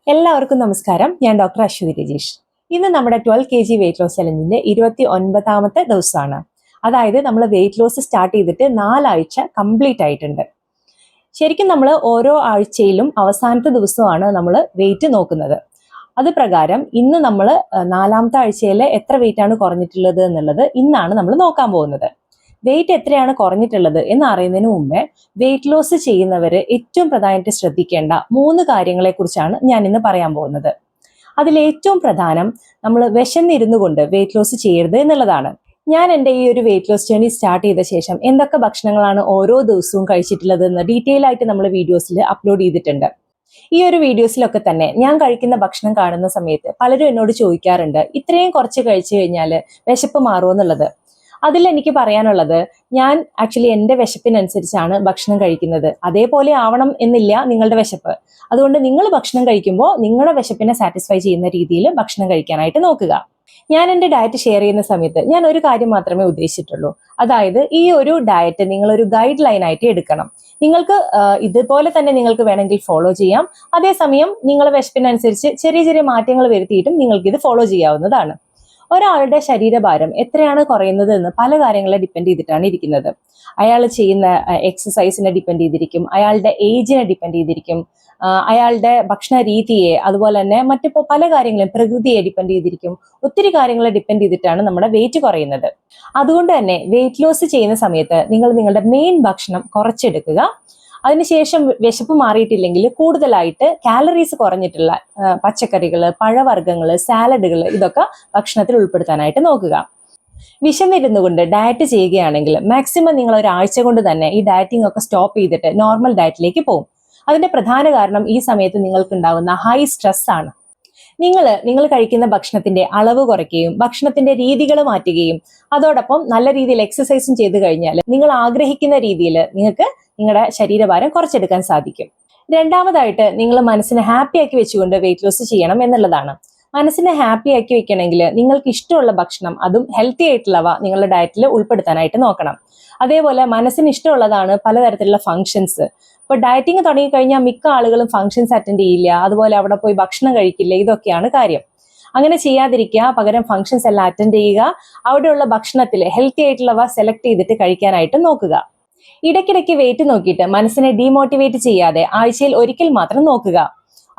എല്ലാവർക്കും നമസ്കാരം. ഞാൻ ഡോക്ടർ അശ്വതി രജീഷ്. ഇന്ന് നമ്മുടെ 12 kg വെയിറ്റ് ലോസ് ചലഞ്ചിന്റെ 29ാമത്തെ ദിവസമാണ്. അതായത് നമ്മൾ വെയിറ്റ് ലോസ് സ്റ്റാർട്ട് ചെയ്തിട്ട് 4 ആഴ്ച കംപ്ലീറ്റ് ആയിട്ടുണ്ട്. ശരിക്കും നമ്മൾ ഓരോ ആഴ്ചയിലും അവസാനത്തെ ദിവസമാണ് നമ്മൾ വെയിറ്റ് നോക്കുന്നത്. അത് പ്രകാരം ഇന്ന് നമ്മൾ 4ാമത്തെ ആഴ്ചയിലെ എത്ര വെയിറ്റ് ആണ് കുറഞ്ഞിട്ടുള്ളത് എന്നുള്ളത് ഇന്നാണ് നമ്മൾ നോക്കാൻ പോകുന്നത്. വെയിറ്റ് എത്രയാണ് കുറഞ്ഞിട്ടുള്ളത് എന്ന് അറിയുന്നതിന് മുമ്പേ വെയിറ്റ് ലോസ് ചെയ്യുന്നവർ ഏറ്റവും പ്രധാനമായിട്ട് ശ്രദ്ധിക്കേണ്ട 3 കാര്യങ്ങളെ കുറിച്ചാണ് ഞാൻ ഇന്ന് പറയാൻ പോകുന്നത്. അതിൽ ഏറ്റവും പ്രധാനം നമ്മൾ വിശന്നിരുന്നു കൊണ്ട് വെയിറ്റ് ലോസ് ചെയ്യരുത് എന്നുള്ളതാണ്. ഞാൻ എൻ്റെ ഈ ഒരു വെയിറ്റ് ലോസ് ജേർണി സ്റ്റാർട്ട് ചെയ്ത ശേഷം എന്തൊക്കെ ഭക്ഷണങ്ങളാണ് ഓരോ ദിവസവും കഴിച്ചിട്ടുള്ളത് എന്ന് ഡീറ്റെയിൽ ആയിട്ട് നമ്മൾ വീഡിയോസിൽ അപ്ലോഡ് ചെയ്തിട്ടുണ്ട്. ഈ ഒരു വീഡിയോസിലൊക്കെ തന്നെ ഞാൻ കഴിക്കുന്ന ഭക്ഷണം കാണുന്ന സമയത്ത് പലരും എന്നോട് ചോദിക്കാറുണ്ട്, ഇത്രയും കുറച്ച് കഴിച്ചു കഴിഞ്ഞാൽ വിശപ്പ് മാറുമോ എന്നുള്ളത്. അതിൽ എനിക്ക് പറയാനുള്ളത്, ഞാൻ ആക്ച്വലി എൻ്റെ വിശപ്പിനനുസരിച്ചാണ് ഭക്ഷണം കഴിക്കുന്നത്. അതേപോലെ ആവണം എന്നില്ല നിങ്ങളുടെ വിശപ്പ്. അതുകൊണ്ട് നിങ്ങൾ ഭക്ഷണം കഴിക്കുമ്പോൾ നിങ്ങളുടെ വിശപ്പിനെ സാറ്റിസ്ഫൈ ചെയ്യുന്ന രീതിയിൽ ഭക്ഷണം കഴിക്കാനായിട്ട് നോക്കുക. ഞാൻ എൻ്റെ ഡയറ്റ് ഷെയർ ചെയ്യുന്ന സമയത്ത് ഞാൻ ഒരു കാര്യം മാത്രമേ ഉദ്ദേശിച്ചിട്ടുള്ളൂ. അതായത് ഈ ഒരു ഡയറ്റ് നിങ്ങളൊരു ഗൈഡ് ലൈൻ ആയിട്ട് എടുക്കണം. നിങ്ങൾക്ക് ഇതുപോലെ തന്നെ നിങ്ങൾക്ക് വേണമെങ്കിൽ ഫോളോ ചെയ്യാം. അതേസമയം നിങ്ങളുടെ വിശപ്പിനനുസരിച്ച് ചെറിയ ചെറിയ മാറ്റങ്ങൾ വരുത്തിയിട്ടും നിങ്ങൾക്ക് ഇത് ഫോളോ ചെയ്യാവുന്നതാണ്. ഒരാളുടെ ശരീരഭാരം എത്രയാണ് കുറയുന്നത് എന്ന് പല കാര്യങ്ങളെ ഡിപ്പെൻഡ് ചെയ്തിട്ടാണ് ഇരിക്കുന്നത്. അയാൾ ചെയ്യുന്ന എക്സസൈസിനെ ഡിപ്പെൻഡ് ചെയ്തിരിക്കും, അയാളുടെ ഏജിനെ ഡിപ്പെൻഡ് ചെയ്തിരിക്കും, അയാളുടെ ഭക്ഷണ രീതിയെ, അതുപോലെ തന്നെ മറ്റു പല കാര്യങ്ങളും പ്രകൃതിയെ ഡിപ്പെൻഡ് ചെയ്തിരിക്കും. ഒത്തിരി കാര്യങ്ങളെ ഡിപ്പെൻഡ് ചെയ്തിട്ടാണ് നമ്മുടെ വെയിറ്റ് കുറയുന്നത്. അതുകൊണ്ട് തന്നെ വെയിറ്റ് ലോസ് ചെയ്യുന്ന സമയത്ത് നിങ്ങൾ നിങ്ങളുടെ മെയിൻ ഭക്ഷണം കുറച്ചെടുക്കുക. അതിനുശേഷം വിശപ്പ് മാറിയിട്ടില്ലെങ്കിൽ കൂടുതലായിട്ട് കാലറീസ് കുറഞ്ഞിട്ടുള്ള പച്ചക്കറികൾ, പഴവർഗ്ഗങ്ങൾ, സാലഡുകൾ ഇതൊക്കെ ഭക്ഷണത്തിൽ ഉൾപ്പെടുത്താനായിട്ട് നോക്കുക. വിശന്നിരുന്നു കൊണ്ട് ഡയറ്റ് ചെയ്യുകയാണെങ്കിൽ മാക്സിമം നിങ്ങൾ ഒരാഴ്ച കൊണ്ട് തന്നെ ഈ ഡയറ്റിംഗ് ഒക്കെ സ്റ്റോപ്പ് ചെയ്തിട്ട് നോർമൽ ഡയറ്റിലേക്ക് പോകും. അതിന്റെ പ്രധാന കാരണം ഈ സമയത്ത് നിങ്ങൾക്ക് ഉണ്ടാകുന്ന ഹൈ സ്ട്രെസ് ആണ്. നിങ്ങൾ കഴിക്കുന്ന ഭക്ഷണത്തിന്റെ അളവ് കുറയ്ക്കുകയും ഭക്ഷണത്തിന്റെ രീതികൾ മാറ്റുകയും അതോടൊപ്പം നല്ല രീതിയിൽ എക്സസൈസും ചെയ്തു കഴിഞ്ഞാൽ നിങ്ങൾ ആഗ്രഹിക്കുന്ന രീതിയിൽ നിങ്ങൾക്ക് നിങ്ങളുടെ ശരീരഭാരം കുറച്ചെടുക്കാൻ സാധിക്കും. രണ്ടാമതായിട്ട് നിങ്ങൾ മനസ്സിനെ ഹാപ്പി ആക്കി വെച്ചുകൊണ്ട് വെയിറ്റ് ലോസ് ചെയ്യണം എന്നുള്ളതാണ്. മനസ്സിനെ ഹാപ്പി ആക്കി വെക്കണമെങ്കിൽ നിങ്ങൾക്ക് ഇഷ്ടമുള്ള ഭക്ഷണം, അതും ഹെൽത്തി ആയിട്ടുള്ളവ നിങ്ങളുടെ ഡയറ്റിൽ ഉൾപ്പെടുത്താനായിട്ട് നോക്കണം. അതേപോലെ മനസ്സിന് ഇഷ്ടമുള്ളതാണ് പലതരത്തിലുള്ള ഫങ്ഷൻസ്. ഇപ്പൊ ഡയറ്റിങ് തുടങ്ങിക്കഴിഞ്ഞാൽ മിക്ക ആളുകളും ഫങ്ഷൻസ് അറ്റൻഡ് ചെയ്യില്ല, അതുപോലെ അവിടെ പോയി ഭക്ഷണം കഴിക്കില്ല. ഇതൊക്കെയാണ് കാര്യം. അങ്ങനെ ചെയ്യാതിരിക്കുക. പകരം ഫങ്ഷൻസ് എല്ലാം അറ്റൻഡ് ചെയ്യുക. അവിടെയുള്ള ഭക്ഷണത്തിൽ ഹെൽത്തി ആയിട്ടുള്ളവ സെലക്ട് ചെയ്തിട്ട് കഴിക്കാനായിട്ട് നോക്കുക. ഇടയ്ക്കിടയ്ക്ക് വെയിറ്റ് നോക്കിയിട്ട് മനസ്സിനെ ഡീമോട്ടിവേറ്റ് ചെയ്യാതെ ആഴ്ചയിൽ ഒരിക്കൽ മാത്രം നോക്കുക.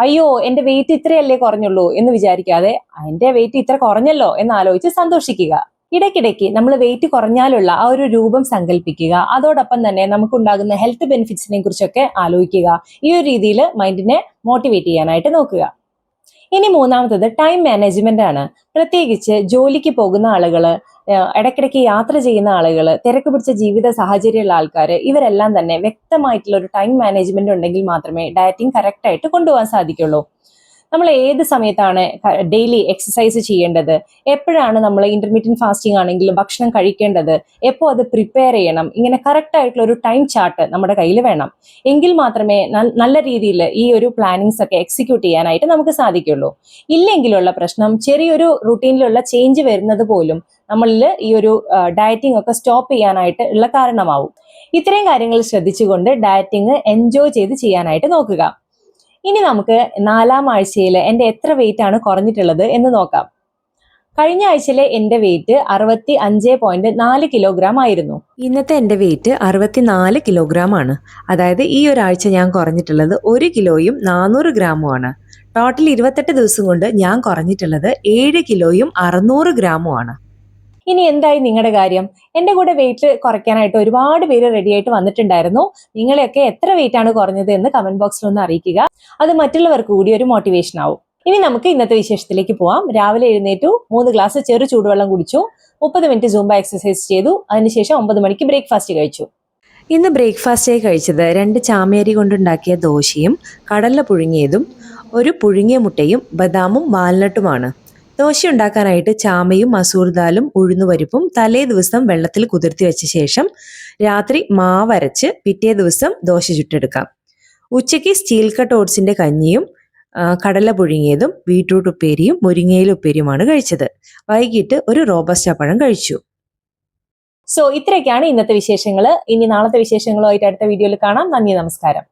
അയ്യോ എന്റെ വെയിറ്റ് ഇത്രയല്ലേ കുറഞ്ഞുള്ളൂ എന്ന് വിചാരിക്കാതെ എന്റെ വെയിറ്റ് ഇത്ര കുറഞ്ഞല്ലോ എന്ന് ആലോചിച്ച് സന്തോഷിക്കുക. ഇടയ്ക്കിടയ്ക്ക് നമ്മൾ വെയിറ്റ് കുറഞ്ഞാലുള്ള ആ ഒരു രൂപം സങ്കല്പിക്കുക. അതോടൊപ്പം തന്നെ നമുക്കുണ്ടാകുന്ന ഹെൽത്ത് ബെനിഫിറ്റ്സിനെ കുറിച്ചൊക്കെ ആലോചിക്കുക. ഈ ഒരു രീതിയിൽ മൈൻഡിനെ മോട്ടിവേറ്റ് ചെയ്യാനായിട്ട് നോക്കുക. ഇനി മൂന്നാമത്തത് ടൈം മാനേജ്മെന്റ് ആണ്. പ്രത്യേകിച്ച് ജോലിക്ക് പോകുന്ന ആളുകള്, ഇടയ്ക്കിടയ്ക്ക് യാത്ര ചെയ്യുന്ന ആളുകൾ, തിരക്ക് പിടിച്ച ജീവിത സാഹചര്യമുള്ള ആൾക്കാർ, ഇവരെല്ലാം തന്നെ വ്യക്തമായിട്ടുള്ള ഒരു ടൈം മാനേജ്മെന്റ് ഉണ്ടെങ്കിൽ മാത്രമേ ഡയറ്റിംഗ് കറക്റ്റ് ആയിട്ട് കൊണ്ടുപോകാൻ സാധിക്കുള്ളൂ. നമ്മൾ ഏത് സമയത്താണ് ഡെയിലി എക്സസൈസ് ചെയ്യേണ്ടത്, എപ്പോഴാണ് നമ്മൾ ഇന്റർമീഡിയറ്റ് ഫാസ്റ്റിംഗ് ആണെങ്കിലും ഭക്ഷണം കഴിക്കേണ്ടത്, എപ്പോൾ അത് പ്രിപ്പയർ ചെയ്യണം, ഇങ്ങനെ കറക്റ്റ് ആയിട്ടുള്ള ഒരു ടൈം ചാർട്ട് നമ്മുടെ കയ്യിൽ വേണം. എങ്കിൽ മാത്രമേ നല്ല രീതിയിൽ ഈ ഒരു പ്ലാനിങ്സ് ഒക്കെ എക്സിക്യൂട്ട് ചെയ്യാനായിട്ട് നമുക്ക് സാധിക്കുള്ളൂ. ഇല്ലെങ്കിലുള്ള പ്രശ്നം ചെറിയൊരു റുട്ടീനിലുള്ള ചേഞ്ച് വരുന്നത് പോലും നമ്മളിൽ ഈ ഒരു ഡയറ്റിംഗ് ഒക്കെ സ്റ്റോപ്പ് ചെയ്യാനായിട്ട് ഉള്ള കാരണമാവും. ഇത്രയും കാര്യങ്ങൾ ശ്രദ്ധിച്ചുകൊണ്ട് ഡയറ്റിംഗ് എൻജോയ് ചെയ്ത് ചെയ്യാനായിട്ട് നോക്കുക. ഇനി നമുക്ക് 4ാം ആഴ്ചയിൽ എൻ്റെ എത്ര വെയിറ്റ് ആണ് കുറഞ്ഞിട്ടുള്ളത് എന്ന് നോക്കാം. കഴിഞ്ഞ ആഴ്ചയിലെ എൻ്റെ വെയിറ്റ് 65.4 കിലോഗ്രാം ആയിരുന്നു. ഇന്നത്തെ എൻ്റെ വെയിറ്റ് 64 കിലോഗ്രാം ആണ്. അതായത് ഈ ഒരാഴ്ച ഞാൻ കുറഞ്ഞിട്ടുള്ളത് 1 കിലോയും 400 ഗ്രാമും ആണ്. ടോട്ടൽ 28 ദിവസം കൊണ്ട് ഞാൻ കുറഞ്ഞിട്ടുള്ളത് 7 കിലോയും 600 ഗ്രാമും ആണ്. ഇനി എന്തായി നിങ്ങളുടെ കാര്യം? എൻ്റെ കൂടെ വെയിറ്റ് കുറയ്ക്കാനായിട്ട് ഒരുപാട് പേര് റെഡി ആയിട്ട് വന്നിട്ടുണ്ടായിരുന്നു. നിങ്ങളെയൊക്കെ എത്ര വെയിറ്റ് ആണ് കുറഞ്ഞത് എന്ന് കമന്റ് ബോക്സിൽ ഒന്ന് അറിയിക്കുക. അത് മറ്റുള്ളവർക്ക് കൂടി ഒരു മോട്ടിവേഷൻ ആവും. ഇനി നമുക്ക് ഇന്നത്തെ വിശേഷത്തിലേക്ക് പോവാം. രാവിലെ എഴുന്നേറ്റു, 3 ഗ്ലാസ് ചെറു ചൂടുവെള്ളം കുടിച്ചു, 30 മിനിറ്റ് സൂംബ എക്സസൈസ് ചെയ്തു. അതിനുശേഷം 9 മണിക്ക് ബ്രേക്ക്ഫാസ്റ്റ് കഴിച്ചു. ഇന്ന് ബ്രേക്ക്ഫാസ്റ്റായി കഴിച്ചത് 2 ചാമയരി കൊണ്ടുണ്ടാക്കിയ ദോശയും കടല പുഴുങ്ങിയതും, ഒരു പുഴുങ്ങിയ മുട്ടയും ബദാമും വാൽനട്ടുമാണ്. ദോശ ഉണ്ടാക്കാനായിട്ട് ചാമയും മസൂർ ദാലും ഉഴുന്നുപരിപ്പും തലേ ദിവസം വെള്ളത്തിൽ കുതിർത്തി വെച്ച ശേഷം രാത്രി മാവരച്ച് പിറ്റേ ദിവസം ദോശ ചുട്ടെടുക്കാം. ഉച്ചയ്ക്ക് സ്റ്റീൽ കട്ട് ഓട്സിന്റെ കഞ്ഞിയും കടല പുഴുങ്ങിയതും ബീട്രൂട്ട് ഉപ്പേരിയും മുരിങ്ങയില ഉപ്പേരിയുമാണ് കഴിച്ചത്. വൈകിട്ട് ഒരു റോബസ്റ്റ പഴം കഴിച്ചു. സോ ഇത്രയൊക്കെയാണ് ഇന്നത്തെ വിശേഷങ്ങൾ. ഇനി നാളത്തെ വിശേഷങ്ങളുമായിട്ട് അടുത്ത വീഡിയോയിൽ കാണാം. നന്ദി, നമസ്കാരം.